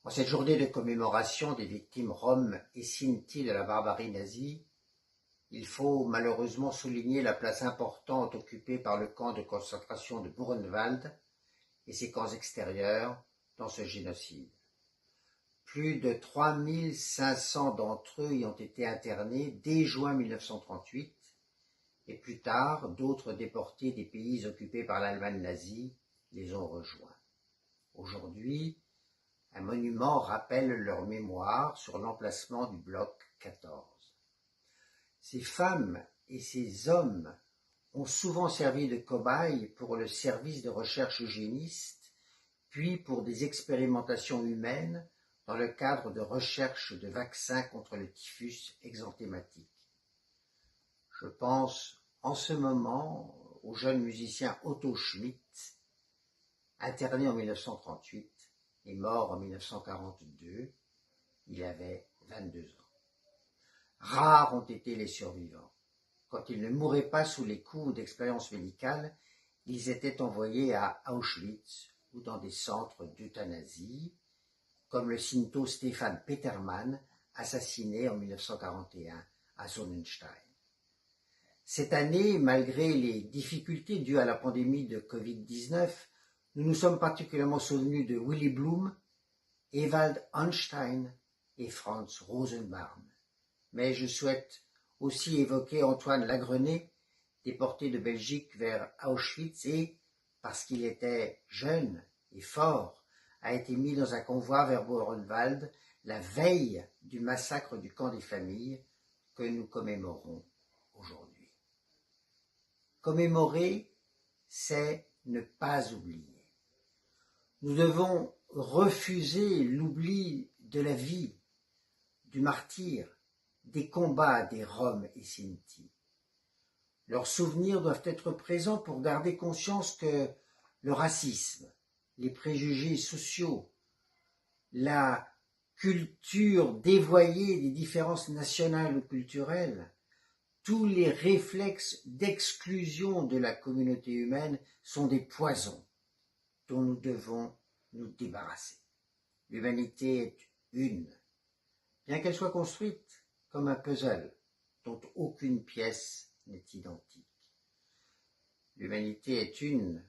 En cette journée de commémoration des victimes roms et sinti de la barbarie nazie, il faut malheureusement souligner la place importante occupée par le camp de concentration de Buchenwald et ses camps extérieurs dans ce génocide. Plus de 3500 d'entre eux y ont été internés dès juin 1938 et plus tard, d'autres déportés des pays occupés par l'Allemagne nazie les ont rejoints. Aujourd'hui, un monument rappelle leur mémoire sur l'emplacement du bloc 14. Ces femmes et ces hommes ont souvent servi de cobayes pour le service de recherche eugéniste, puis pour des expérimentations humaines dans le cadre de recherche de vaccins contre le typhus exanthématique. Je pense en ce moment au jeune musicien Otto Schmidt, interné en 1938 et mort en 1942. Il avait 22 ans. Rares ont été les survivants. Quand ils ne mouraient pas sous les coups d'expériences médicales, ils étaient envoyés à Auschwitz ou dans des centres d'euthanasie, comme le Sinto Stefan Petermann, assassiné en 1941 à Sonnenstein. Cette année, malgré les difficultés dues à la pandémie de Covid-19, nous nous sommes particulièrement souvenus de Willy Blum, Ewald Einstein et Franz Rosenbaum. Mais je souhaite aussi évoquer Antoine Lagrenet, déporté de Belgique vers Auschwitz et, parce qu'il était jeune et fort, a été mis dans un convoi vers Buchenwald la veille du massacre du camp des familles que nous commémorons aujourd'hui. Commémorer, c'est ne pas oublier. Nous devons refuser l'oubli de la vie, du martyre, des combats des Roms et Sinti. Leurs souvenirs doivent être présents pour garder conscience que le racisme, les préjugés sociaux, la culture dévoyée des différences nationales ou culturelles, tous les réflexes d'exclusion de la communauté humaine sont des poisons dont nous devons nous débarrasser. L'humanité est une, bien qu'elle soit construite comme un puzzle dont aucune pièce n'est identique. L'humanité est une,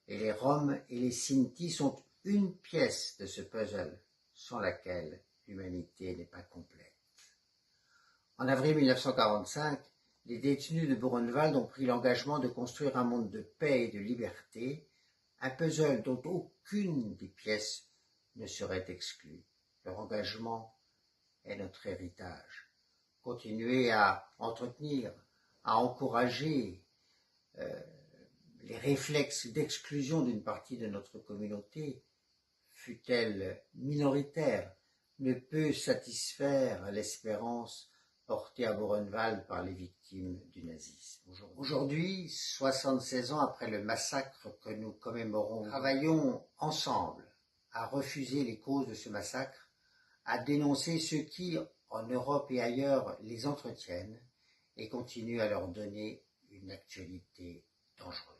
et les Roms et les Sinti sont une pièce de ce puzzle sans laquelle l'humanité n'est pas complète. En avril 1945, les détenus de Buchenwald ont pris l'engagement de construire un monde de paix et de liberté, un puzzle dont aucune des pièces ne serait exclue. Leur engagement est notre héritage. Continuer à entretenir, à encourager les réflexes d'exclusion d'une partie de notre communauté, fût-elle minoritaire, ne peut satisfaire l'espérance portée à Buchenwald par les victimes du nazisme. Aujourd'hui, 76 ans après le massacre que nous commémorons, nous travaillons ensemble à refuser les causes de ce massacre, à dénoncer ceux qui, en Europe et ailleurs, les entretiennent et continuent à leur donner une actualité dangereuse.